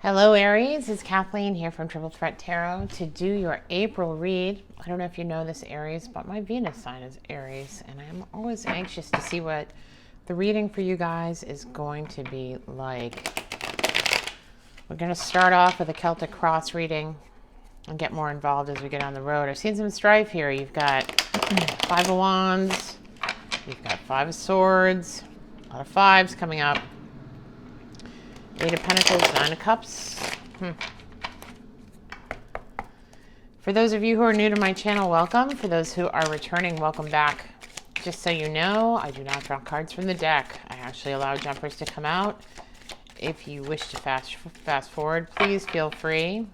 Hello Aries, it's Kathleen here from Triple Threat Tarot to do your April read. I don't know if you know this Aries, but my Venus sign is Aries, and I'm always anxious to see what the reading for you guys is going to be like. We're going to start off with a Celtic cross reading and get more involved as we get on the road. I've seen some strife here. You've got Five of Wands, you've got Five of Swords, a lot of fives coming up. Eight of Pentacles, Nine of Cups. For those of you who are new to my channel, welcome. For those who are returning, welcome back. Just so you know, I do not draw cards from the deck. I actually allow jumpers to come out. If you wish to fast forward, please feel free.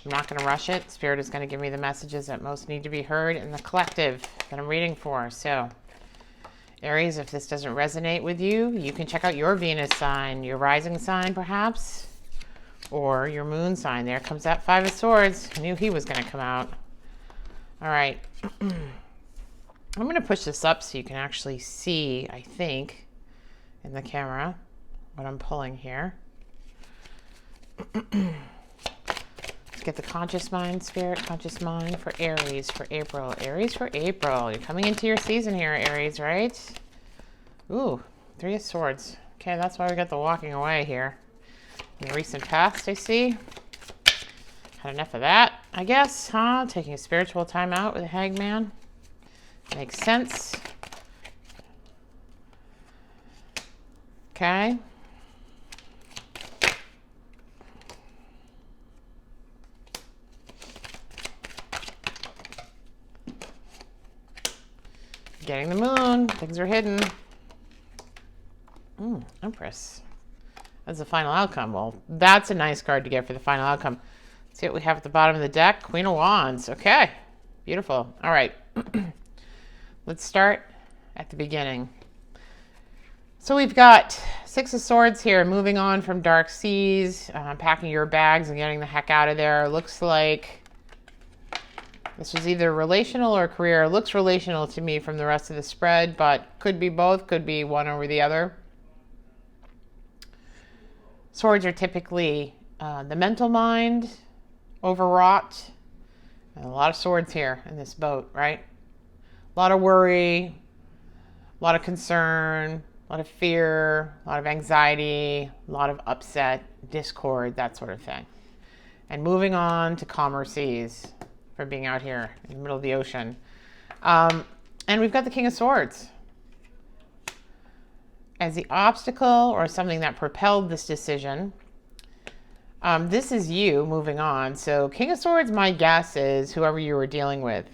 I'm not going to rush it. Spirit is going to give me the messages that most need to be heard in the collective that I'm reading for. So, Aries, if this doesn't resonate with you, you can check out your Venus sign, your rising sign perhaps, or your moon sign. There comes that Five of Swords. I knew he was going to come out. All right. I'm going to push this up so you can actually see, I think, in the camera, what I'm pulling here. Let's get the conscious mind, Spirit, conscious mind for Aries for April. Aries for April. You're coming into your season here, Aries, right? Ooh, Three of Swords. Okay, that's why we got the walking away here. In the recent past, I see. Had enough of that, I guess, huh? Taking a spiritual time out with a hangman. Makes sense. Okay. Getting the moon. Things are hidden. Empress. That's the final outcome. Well, that's a nice card to get for the final outcome. Let's see what we have at the bottom of the deck. Queen of Wands. Okay. Beautiful. All right. Let's start at the beginning. So we've got Six of Swords here, moving on from dark seas, packing your bags and getting the heck out of there. Looks like this was either relational or career. It looks relational to me from the rest of the spread, but could be both, could be one over the other. Swords are typically the mental mind, overwrought. And a lot of swords here in this boat, right? A lot of worry, a lot of concern, a lot of fear, a lot of anxiety, a lot of upset, discord, that sort of thing. And moving on to calmer seas for being out here in the middle of the ocean. And we've got the King of Swords as the obstacle or something that propelled this decision. This is you moving on. So King of Swords, my guess is whoever you were dealing with.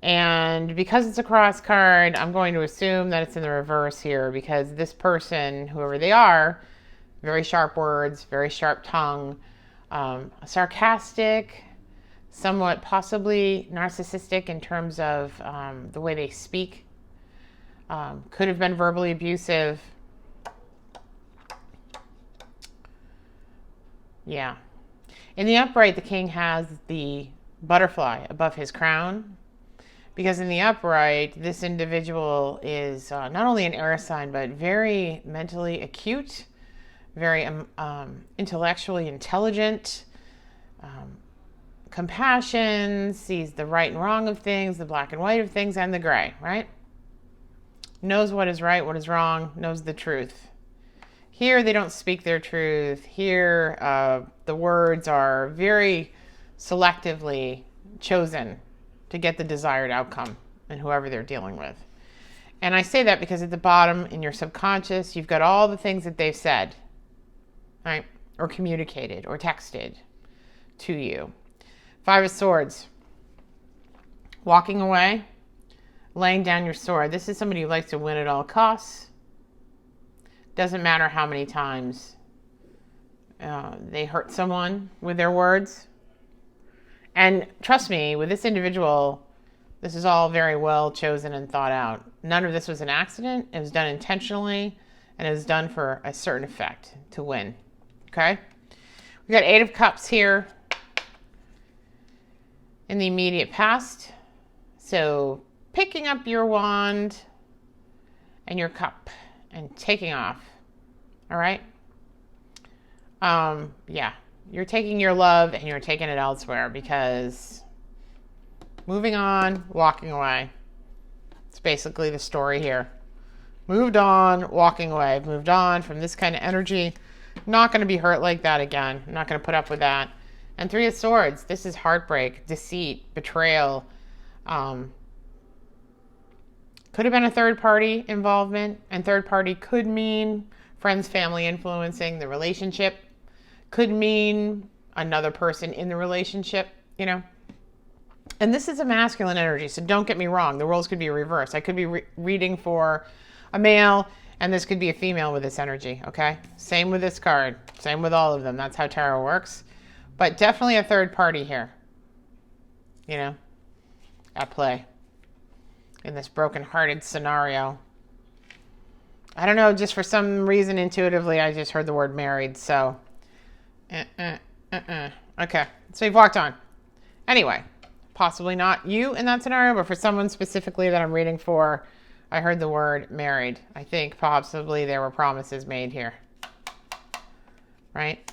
And because it's a cross card, I'm going to assume that it's in the reverse here because this person, whoever they are, very sharp words, very sharp tongue, sarcastic, somewhat possibly narcissistic in terms of the way they speak. Could have been verbally abusive. Yeah. In the upright, the king has the butterfly above his crown. Because in the upright, this individual is not only an air sign, but very mentally acute, very intellectually intelligent, compassion, sees the right and wrong of things, the black and white of things, and the gray, right? Knows what is right, what is wrong, knows the truth. Here, they don't speak their truth. Here, the words are very selectively chosen to get the desired outcome in whoever they're dealing with. And I say that because at the bottom in your subconscious, you've got all the things that they've said, right? Or communicated or texted to you. Five of Swords. Walking away, laying down your sword. This is somebody who likes to win at all costs. Doesn't matter how many times they hurt someone with their words. And trust me, with this individual, this is all very well chosen and thought out. None of this was an accident. It was done intentionally, and it was done for a certain effect to win. Okay? We got Eight of Cups here in the immediate past. So picking up your wand and your cup and taking off. All right? Yeah, you're taking your love and you're taking it elsewhere, because moving on, walking away. It's basically the story here. Moved on, walking away. I've moved on from this kind of energy. Not going to be hurt like that again. I'm not going to put up with that. And Three of Swords. This is heartbreak, deceit, betrayal. Could have been a third party involvement. And third party could mean friends, family influencing the relationship. Could mean another person in the relationship, you know. And this is a masculine energy, so don't get me wrong. The roles could be reversed. I could be reading for a male, and this could be a female with this energy, okay? Same with this card. Same with all of them. That's how tarot works. But definitely a third party here, you know, at play in this broken-hearted scenario. I don't know, just for some reason, intuitively, I just heard the word married, so... Okay, so you've walked on. Anyway, possibly not you in that scenario, but for someone specifically that I'm reading for, I heard the word married. I think possibly there were promises made here. Right?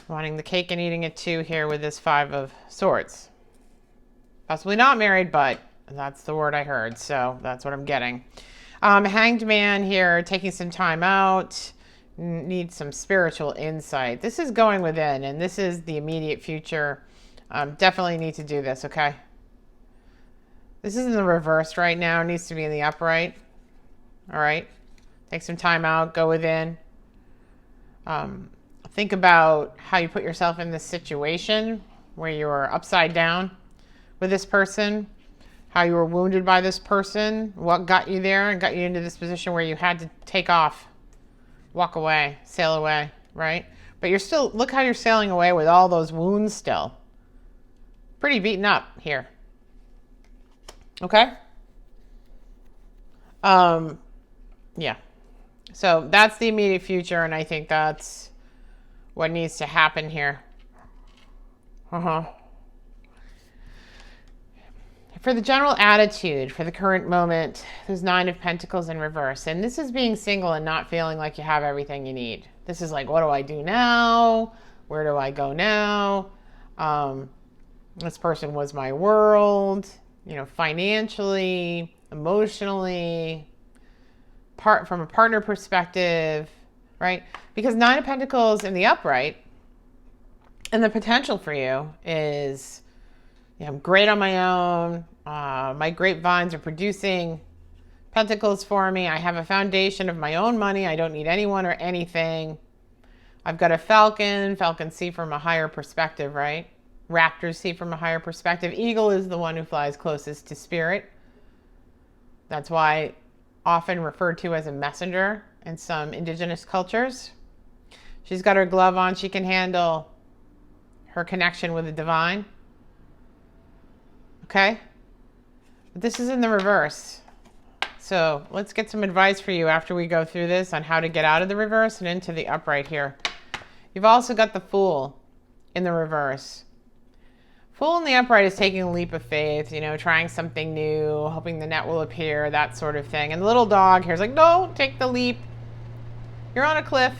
Wanting the cake and eating it too here with this Five of Swords. Possibly not married, but that's the word I heard, so that's what I'm getting. Hanged Man here, taking some time out. Need some spiritual insight. This is going within, and this is the immediate future. Definitely need to do this, okay? This is in the reverse right now. It needs to be in the upright. All right? Take some time out. Go within. Think about how you put yourself in this situation where you're upside down with this person, how you were wounded by this person, what got you there and got you into this position where you had to take off, walk away, sail away, right? But you're still, look how you're sailing away with all those wounds still. Pretty beaten up here. Okay? Yeah. So that's the immediate future, and I think that's what needs to happen here. For the general attitude, for the current moment, there's Nine of Pentacles in reverse. And this is being single and not feeling like you have everything you need. This is like, what do I do now? Where do I go now? This person was my world, you know, financially, emotionally, from a partner perspective, right? Because Nine of Pentacles in the upright, and the potential for you is, you know, I'm great on my own. My grapevines are producing pentacles for me. I have a foundation of my own money. I don't need anyone or anything. I've got a falcon. Falcons see from a higher perspective, right? Raptors see from a higher perspective. Eagle is the one who flies closest to spirit. That's why often referred to as a messenger in some indigenous cultures. She's got her glove on. She can handle her connection with the divine. Okay? But this is in the reverse. So let's get some advice for you after we go through this on how to get out of the reverse and into the upright here. You've also got the Fool in the reverse. Fool in the upright is taking a leap of faith, you know, trying something new, hoping the net will appear, that sort of thing. And the little dog here is like, no, take the leap. You're on a cliff.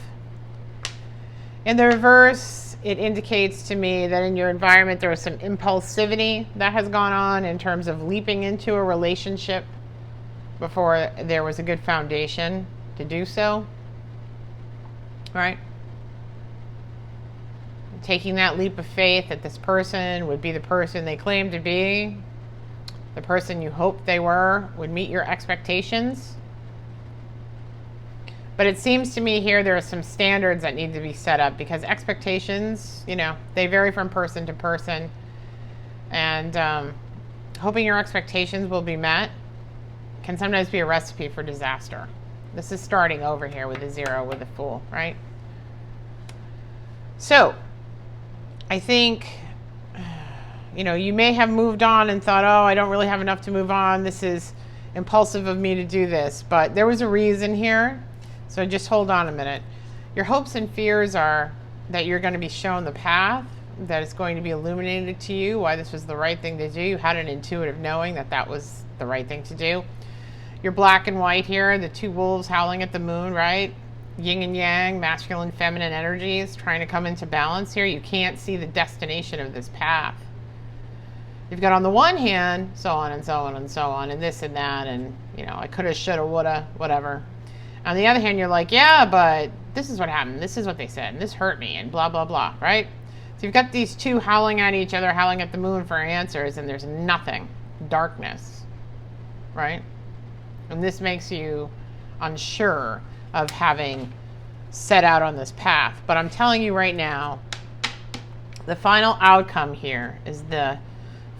In the reverse, it indicates to me that in your environment there was some impulsivity that has gone on in terms of leaping into a relationship before there was a good foundation to do so. Right? Taking that leap of faith that this person would be the person they claimed to be, the person you hoped they were, would meet your expectations. But it seems to me here there are some standards that need to be set up, because expectations, you know, they vary from person to person. And hoping your expectations will be met can sometimes be a recipe for disaster. This is starting over here with a zero, with a Fool, right? So, I think, you know, you may have moved on and thought, oh, I don't really have enough to move on. This is impulsive of me to do this. But there was a reason here. So just hold on a minute. Your hopes and fears are that you're going to be shown the path, that it's going to be illuminated to you why this was the right thing to do. You had an intuitive knowing that that was the right thing to do. You're black and white here, the two wolves howling at the moon, right? yin and yang, masculine, feminine energies trying to come into balance here. You can't see the destination of this path. You've got on the one hand, so on and so on and so on, and this and that, and, you know, I coulda, shoulda, woulda, whatever. On the other hand, you're like, yeah, but this is what happened. This is what they said, and this hurt me, and blah, blah, blah, right? So you've got these two howling at each other, howling at the moon for answers, and there's nothing. Darkness, right? And this makes you unsure of having set out on this path. But I'm telling you right now, the final outcome here is the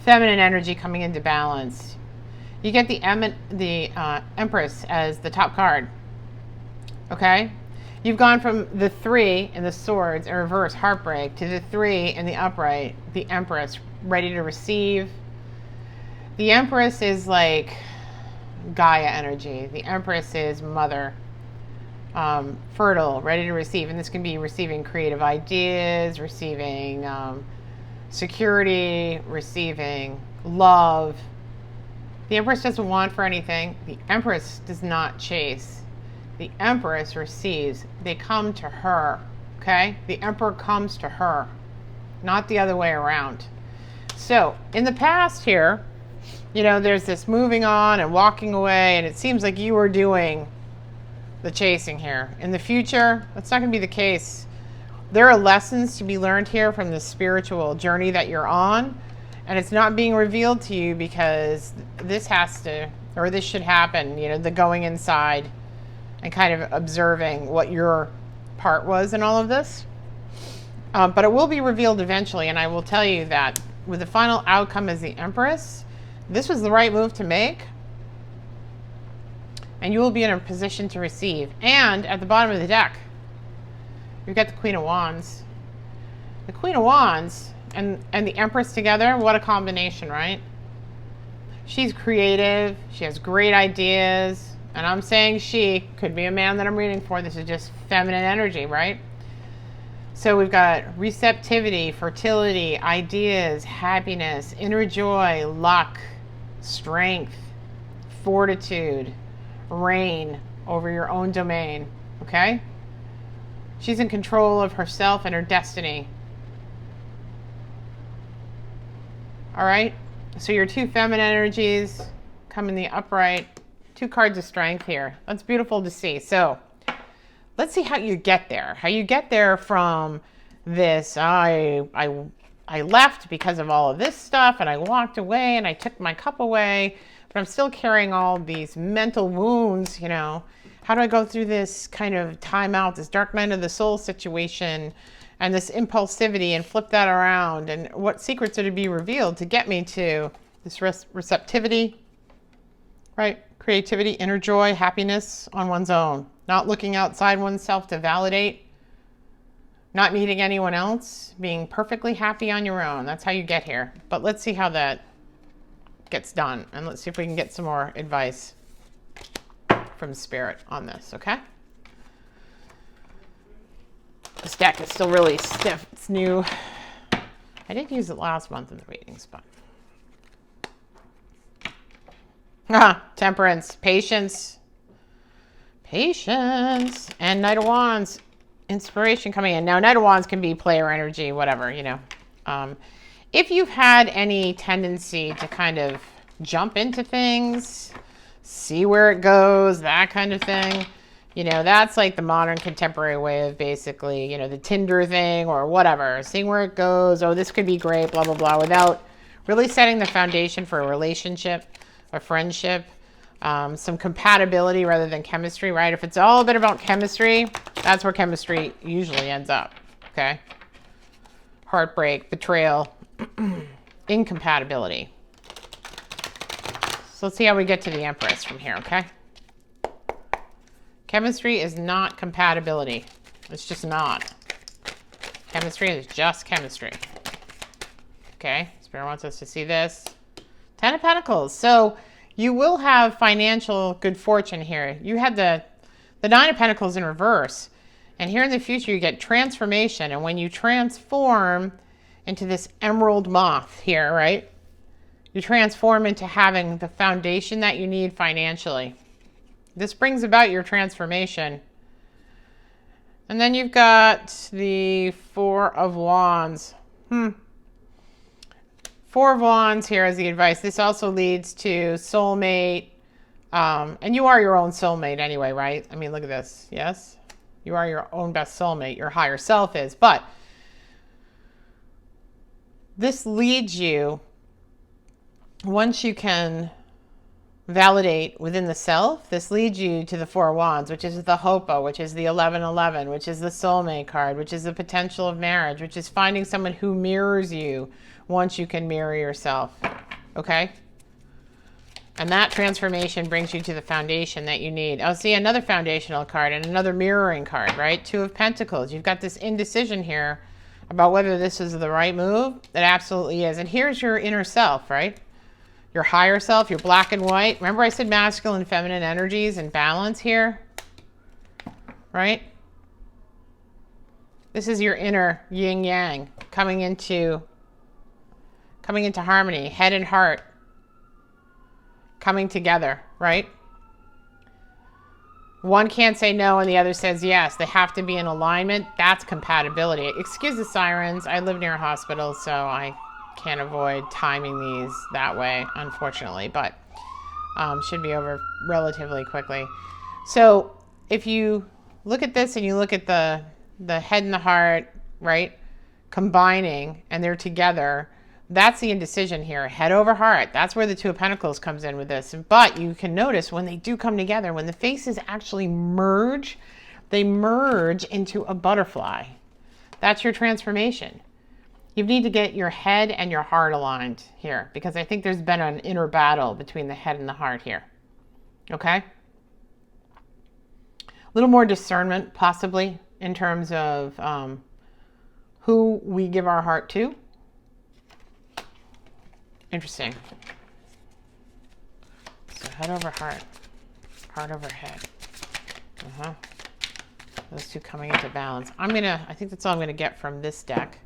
feminine energy coming into balance. You get the Empress as the top card. Okay? You've gone from the 3 in the swords in reverse, heartbreak, to the 3 in the upright, the Empress, ready to receive. The Empress is like Gaia energy. The Empress is mother, fertile, ready to receive. And this can be receiving creative ideas, receiving security, receiving love. The Empress doesn't want for anything. The Empress does not chase. The Empress receives. They come to her, okay? The Emperor comes to her, not the other way around. So, in the past here, you know, there's this moving on and walking away, and it seems like you were doing the chasing here. In the future, that's not going to be the case. There are lessons to be learned here from the spiritual journey that you're on, and it's not being revealed to you because this has to, or this should happen, you know, the going inside and kind of observing what your part was in all of this. But it will be revealed eventually, and I will tell you that with the final outcome as the Empress, this was the right move to make, and you will be in a position to receive. And at the bottom of the deck, you've got the Queen of Wands. The Queen of Wands and the Empress together, what a combination, right? She's creative, she has great ideas, and I'm saying she could be a man that I'm reading for. This is just feminine energy, right? So we've got receptivity, fertility, ideas, happiness, inner joy, luck, strength, fortitude, reign over your own domain, okay? She's in control of herself and her destiny. All right? So your two feminine energies come in the upright. 2 cards of strength here. That's beautiful to see. So let's see how you get there. How you get there from this, I left because of all of this stuff, and I walked away, and I took my cup away, but I'm still carrying all these mental wounds, you know. How do I go through this kind of timeout, this dark night of the soul situation, and this impulsivity, and flip that around? And what secrets are to be revealed to get me to this receptivity, right? Creativity, inner joy, happiness on one's own. Not looking outside oneself to validate. Not needing anyone else. Being perfectly happy on your own. That's how you get here. But let's see how that gets done. And let's see if we can get some more advice from Spirit on this, okay? This deck is still really stiff. It's new. I did use it last month in the readings, but... Temperance, patience, and Knight of Wands, inspiration coming in. Now, Knight of Wands can be player energy, whatever, you know. If you've had any tendency to kind of jump into things, see where it goes, that kind of thing, you know, that's like the modern contemporary way of basically, you know, the Tinder thing or whatever, seeing where it goes, oh, this could be great, blah, blah, blah, without really setting the foundation for a relationship, a friendship, some compatibility rather than chemistry, right? If it's all a bit about chemistry, that's where chemistry usually ends up, okay? Heartbreak, betrayal, incompatibility. So let's see how we get to the Empress from here, okay? Chemistry is not compatibility. It's just not. Chemistry is just chemistry. Okay, Spirit wants us to see this. 10 of Pentacles. So you will have financial good fortune here. You had the 9 of Pentacles in reverse. And here in the future, you get transformation. And when you transform into this emerald moth here, right? You transform into having the foundation that you need financially. This brings about your transformation. And then you've got the Four of Wands. Four of Wands here as the advice. This also leads to soulmate. And you are your own soulmate anyway, right? I mean, look at this. Yes? You are your own best soulmate. Your higher self is. But this leads you, once you can validate within the self, this leads you to the Four of Wands, which is the Hopo, which is the 1111, which is the soulmate card, which is the potential of marriage, which is finding someone who mirrors you once you can mirror yourself. Okay? And that transformation brings you to the foundation that you need. Oh, see, another foundational card and another mirroring card, right? Two of Pentacles. You've got this indecision here about whether this is the right move. It absolutely is. And here's your inner self, right? Your higher self, your black and white. Remember I said masculine and feminine energies and balance here? Right? This is your inner yin yang coming into harmony, head and heart coming together, right? One can't say no and the other says yes. They have to be in alignment. That's compatibility. Excuse the sirens. I live near a hospital, so I can't avoid timing these that way, unfortunately, but should be over relatively quickly. So if you look at this and you look at the head and the heart, right, combining, and they're together, that's the indecision here, head over heart. That's where the Two of Pentacles comes in with this. But you can notice when they do come together, when the faces actually merge, they merge into a butterfly. That's your transformation. You need to get your head and your heart aligned here, because I think there's been an inner battle between the head and the heart here. Okay? A little more discernment, possibly, in terms of who we give our heart to. Interesting. So head over heart, heart over head. Those two coming into balance. I think that's all I'm gonna get from this deck.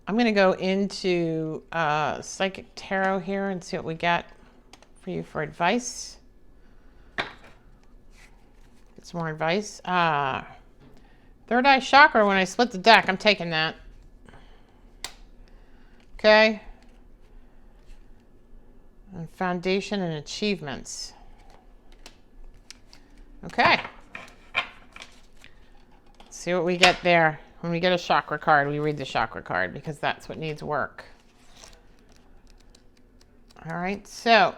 I'm going to go into Psychic Tarot here and see what we get for you for advice. Get some more advice. Third eye chakra, when I split the deck, I'm taking that. Okay. And foundation and achievements. Okay. Let's see what we get there. When we get a chakra card, we read the chakra card because that's what needs work. All right, so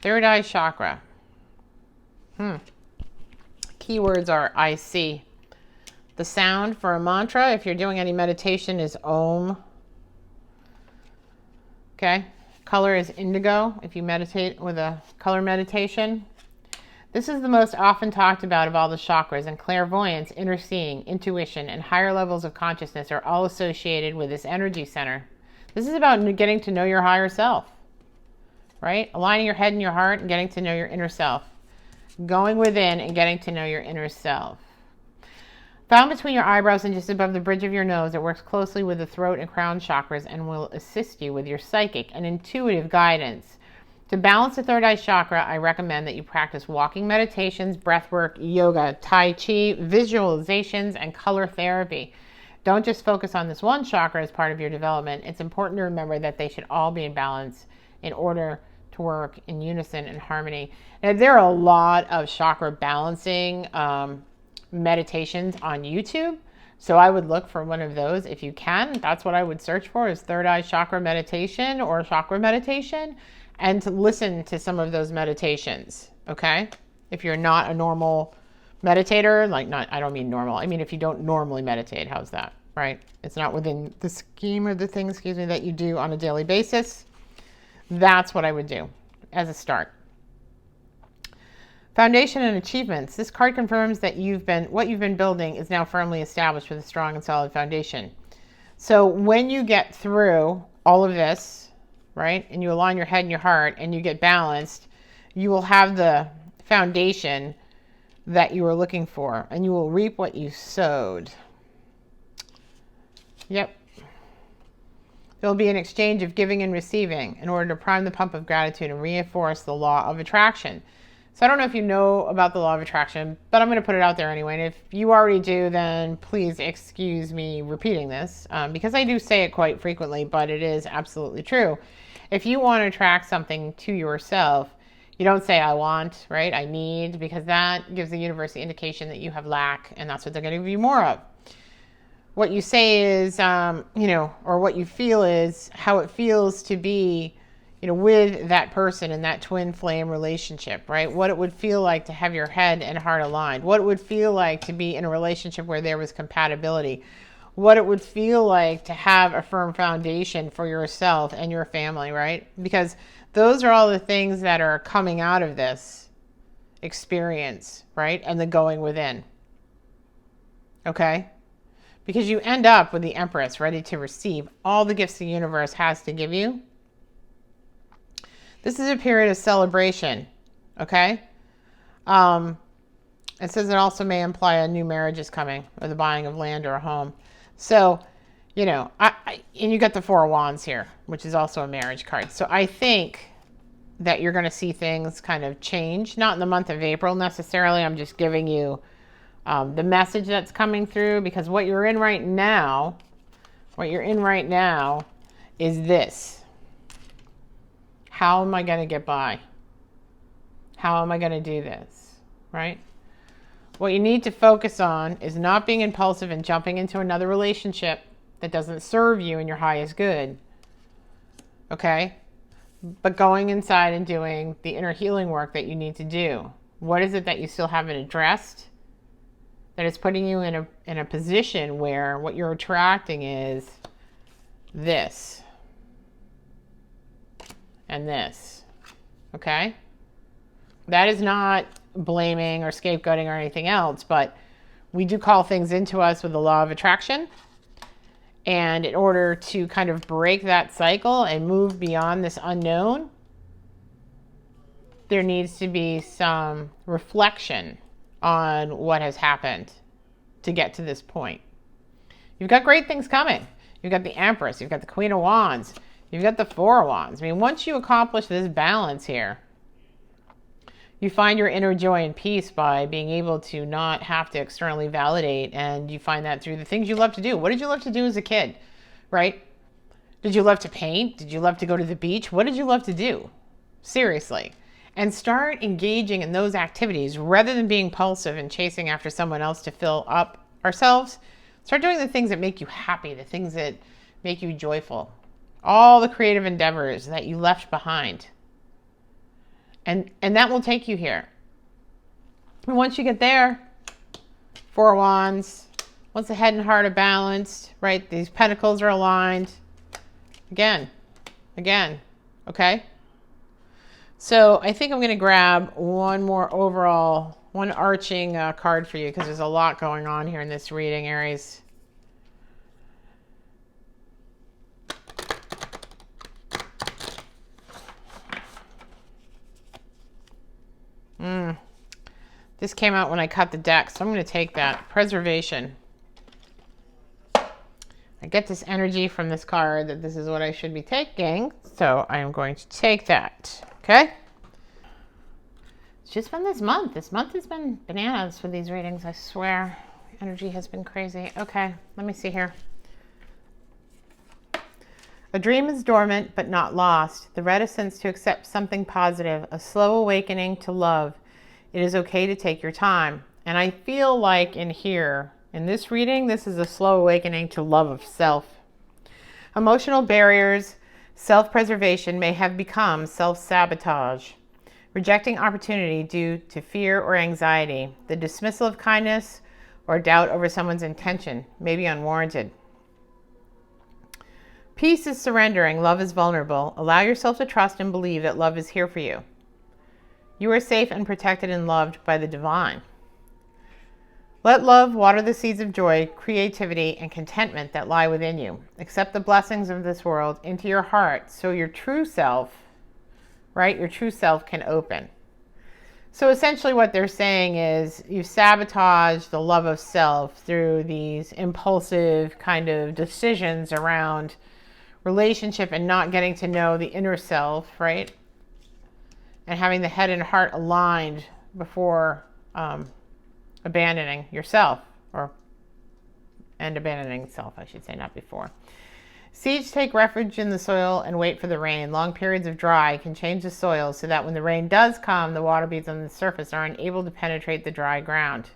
third eye chakra. Keywords are I see. The sound for a mantra, if you're doing any meditation, is Om. Okay. Color is indigo if you meditate with a color meditation. This is the most often talked about of all the chakras, and clairvoyance, inner seeing, intuition, and higher levels of consciousness are all associated with this energy center. This is about getting to know your higher self, right? Aligning your head and your heart and getting to know your inner self. Going within and getting to know your inner self. Found between your eyebrows and just above the bridge of your nose, it works closely with the throat and crown chakras and will assist you with your psychic and intuitive guidance. To balance the third eye chakra, I recommend that you practice walking meditations, breath work, yoga, tai chi, visualizations, and color therapy. Don't just focus on this one chakra as part of your development. It's important to remember that they should all be in balance in order to work in unison and harmony. Now, there are a lot of chakra balancing meditations on YouTube, so I would look for one of those if you can. That's what I would search for, is third eye chakra meditation or chakra meditation, and to listen to some of those meditations. Okay, if you're not a normal meditator, I don't mean normal, I mean if you don't normally meditate, how's that, right? It's not within the scheme of the things, that you do on a daily basis. That's what I would do as a start. Foundation and achievements. This card confirms that what you've been building is now firmly established with a strong and solid foundation. So when you get through all of this, right, and you align your head and your heart and you get balanced, you will have the foundation that you were looking for, and you will reap what you sowed. Yep. There will be an exchange of giving and receiving in order to prime the pump of gratitude and reinforce the law of attraction. So I don't know if you know about the law of attraction, but I'm going to put it out there anyway. And if you already do, then please excuse me repeating this, because I do say it quite frequently, but it is absolutely true. If you want to attract something to yourself, you don't say I want, right? I need, because that gives the universe the indication that you have lack, and that's what they're going to give you more of. What you say is, or what you feel is how it feels to be, with that person in that twin flame relationship, right? What it would feel like to have your head and heart aligned. What it would feel like to be in a relationship where there was compatibility. What it would feel like to have a firm foundation for yourself and your family, right? Because those are all the things that are coming out of this experience, right? And the going within. Okay? Because you end up with the Empress ready to receive all the gifts the universe has to give you. This is a period of celebration, okay? It says it also may imply a new marriage is coming, or the buying of land or a home. So, and you got the Four of Wands here, which is also a marriage card. So I think that you're going to see things kind of change, not in the month of April necessarily. I'm just giving you the message that's coming through, because what you're in right now is this. How am I going to get by? How am I going to do this? Right? What you need to focus on is not being impulsive and jumping into another relationship that doesn't serve you and your highest good. Okay? But going inside and doing the inner healing work that you need to do. What is it that you still haven't addressed that is putting you in a position where what you're attracting is this and this, okay? That is not blaming or scapegoating or anything else, but we do call things into us with the law of attraction. And in order to kind of break that cycle and move beyond this unknown, there needs to be some reflection on what has happened to get to this point. You've got great things coming. You've got the Empress, you've got the Queen of Wands, you've got the Four of Wands. I mean, once you accomplish this balance here, you find your inner joy and peace by being able to not have to externally validate, and you find that through the things you love to do. What did you love to do as a kid, right? Did you love to paint? Did you love to go to the beach? What did you love to do? Seriously. And start engaging in those activities rather than being impulsive and chasing after someone else to fill up ourselves. Start doing the things that make you happy, the things that make you joyful. All the creative endeavors that you left behind. And that will take you here. And once you get there, Four of Wands, once the head and heart are balanced, right? These pentacles are aligned. Again, okay? So I think I'm going to grab one more overall, one arching card for you, because there's a lot going on here in this reading, Aries. This came out when I cut the deck, so I'm going to take that. Preservation. I get this energy from this card that this is what I should be taking, so I am going to take that. Okay? It's just been this month. This month has been bananas for these readings, I swear. Energy has been crazy. Okay, let me see here. A dream is dormant but not lost. The reticence to accept something positive, a slow awakening to love. It is okay to take your time. And I feel like in here, in this reading, this is a slow awakening to love of self. Emotional barriers, self-preservation may have become self-sabotage. Rejecting opportunity due to fear or anxiety, the dismissal of kindness, or doubt over someone's intention may be unwarranted. Peace is surrendering. Love is vulnerable. Allow yourself to trust and believe that love is here for you. You are safe and protected and loved by the divine. Let love water the seeds of joy, creativity, and contentment that lie within you. Accept the blessings of this world into your heart so your true self, right, your true self can open. So essentially what they're saying is you sabotage the love of self through these impulsive kind of decisions around relationship and not getting to know the inner self, right? And having the head and heart aligned before abandoning yourself, and abandoning self, I should say, not before. Seeds take refuge in the soil and wait for the rain. Long periods of dry can change the soil so that when the rain does come, the water beads on the surface are unable to penetrate the dry ground.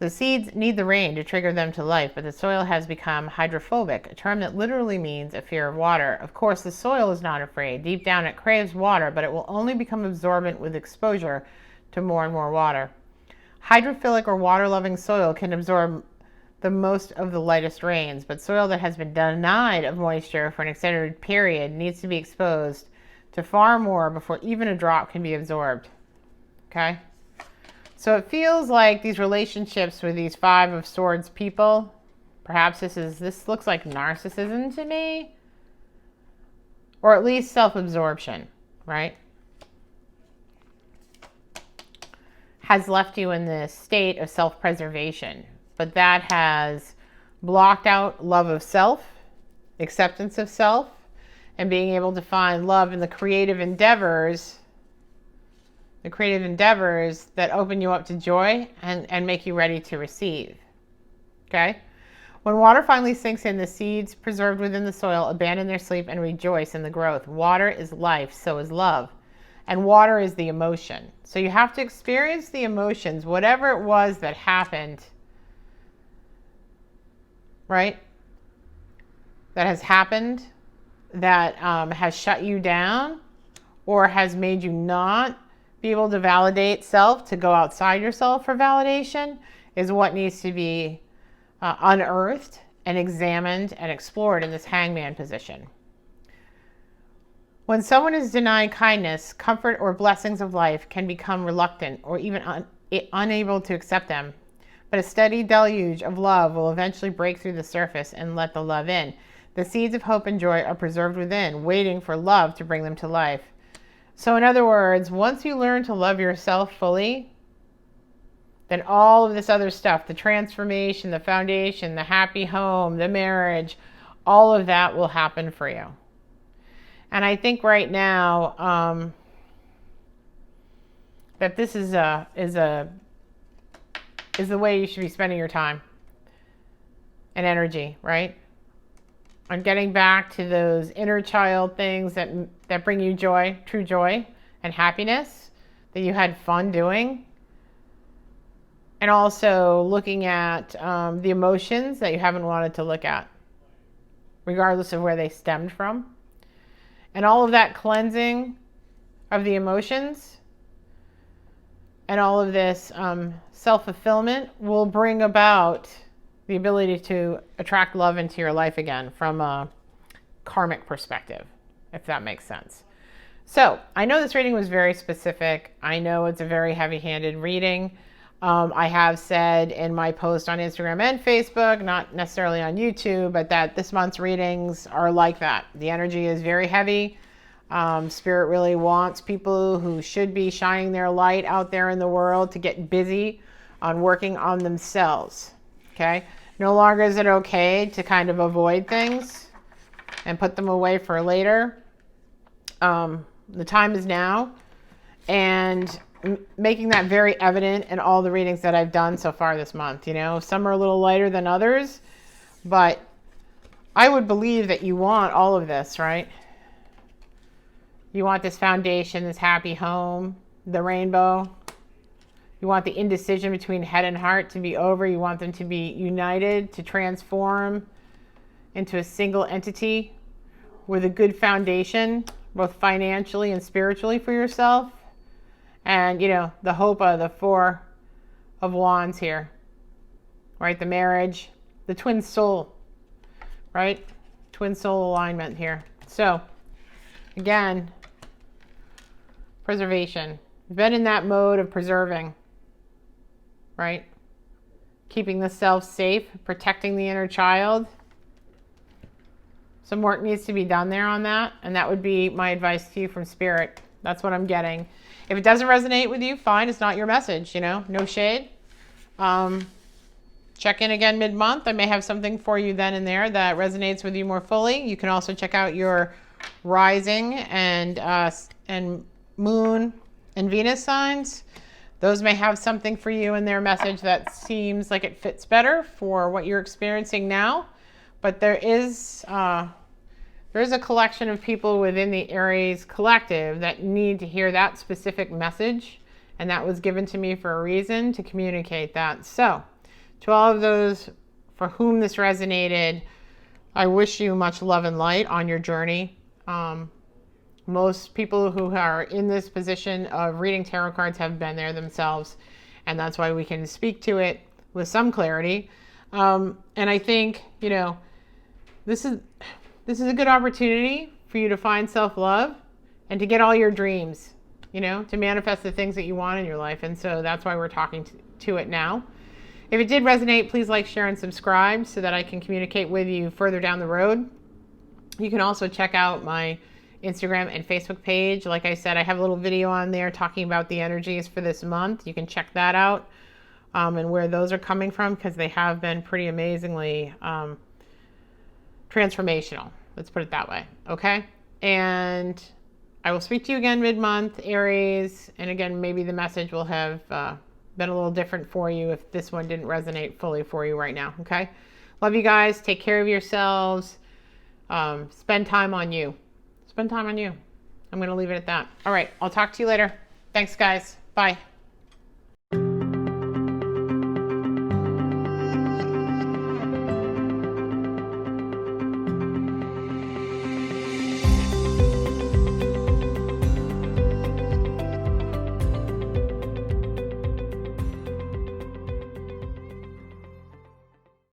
The seeds need the rain to trigger them to life, but the soil has become hydrophobic, a term that literally means a fear of water. Of course, the soil is not afraid. Deep down, it craves water, but it will only become absorbent with exposure to more and more water. Hydrophilic or water-loving soil can absorb the most of the lightest rains, but soil that has been denied of moisture for an extended period needs to be exposed to far more before even a drop can be absorbed. Okay? So it feels like these relationships with these Five of Swords people, perhaps this looks like narcissism to me, or at least self-absorption, right? Has left you in this state of self-preservation. But that has blocked out love of self, acceptance of self, and being able to find love in the creative endeavors that open you up to joy and make you ready to receive. Okay? When water finally sinks in, the seeds preserved within the soil abandon their sleep and rejoice in the growth. Water is life, so is love. And water is the emotion. So you have to experience the emotions, whatever it was that happened, right? That has happened, that has shut you down or has made you not be able to validate self, to go outside yourself for validation, is what needs to be unearthed and examined and explored in this hangman position. When someone is denied kindness, comfort, or blessings of life can become reluctant or even unable to accept them. But a steady deluge of love will eventually break through the surface and let the love in. The seeds of hope and joy are preserved within, waiting for love to bring them to life. So in other words, once you learn to love yourself fully, then all of this other stuff, the transformation, the foundation, the happy home, the marriage, all of that will happen for you. And I think right now that this is the way you should be spending your time and energy, right? On getting back to those inner child things that bring you joy, true joy and happiness, that you had fun doing. And also looking at the emotions that you haven't wanted to look at, regardless of where they stemmed from. And all of that cleansing of the emotions and all of this self-fulfillment will bring about the ability to attract love into your life again from a karmic perspective, if that makes sense. So I know this reading was very specific. I know it's a very heavy-handed reading. I have said in my post on Instagram and Facebook, not necessarily on YouTube, but that this month's readings are like that. The energy is very heavy. Spirit really wants people who should be shining their light out there in the world to get busy on working on themselves. Okay? No longer is it okay to kind of avoid things and put them away for later. The time is now. And making that very evident in all the readings that I've done so far this month. You know, some are a little lighter than others, but I would believe that you want all of this, right? You want this foundation, this happy home, the rainbow. You want the indecision between head and heart to be over. You want them to be united, to transform into a single entity with a good foundation, both financially and spiritually for yourself. And, you know, the hope of the Four of Wands here, right? The marriage, the twin soul, right? Twin soul alignment here. So, again, preservation. You've been in that mode of preserving, right? Keeping the self safe, protecting the inner child. Some work needs to be done there on that. And that would be my advice to you from Spirit. That's what I'm getting. If it doesn't resonate with you, fine. It's not your message, you know, no shade. Check in again mid-month. I may have something for you then and there that resonates with you more fully. You can also check out your rising and moon and Venus signs. Those may have something for you in their message that seems like it fits better for what you're experiencing now. But there is a collection of people within the Aries collective that need to hear that specific message. And that was given to me for a reason, to communicate that. So, to all of those for whom this resonated, I wish you much love and light on your journey. Most people who are in this position of reading tarot cards have been there themselves, and that's why we can speak to it with some clarity. And I think, you know, this is a good opportunity for you to find self-love and to get all your dreams, you know, to manifest the things that you want in your life. And so that's why we're talking to it now. If it did resonate, please like, share, and subscribe so that I can communicate with you further down the road. You can also check out my Instagram and Facebook page. Like I said, I have a little video on there talking about the energies for this month. You can check that out and where those are coming from, because they have been pretty amazingly transformational. Let's put it that way. Okay? And I will speak to you again mid-month, Aries. And again, maybe the message will have been a little different for you if this one didn't resonate fully for you right now. Okay? Love you guys. Take care of yourselves. Spend time on you. Spend time on you. I'm going to leave it at that. All right. I'll talk to you later. Thanks, guys. Bye.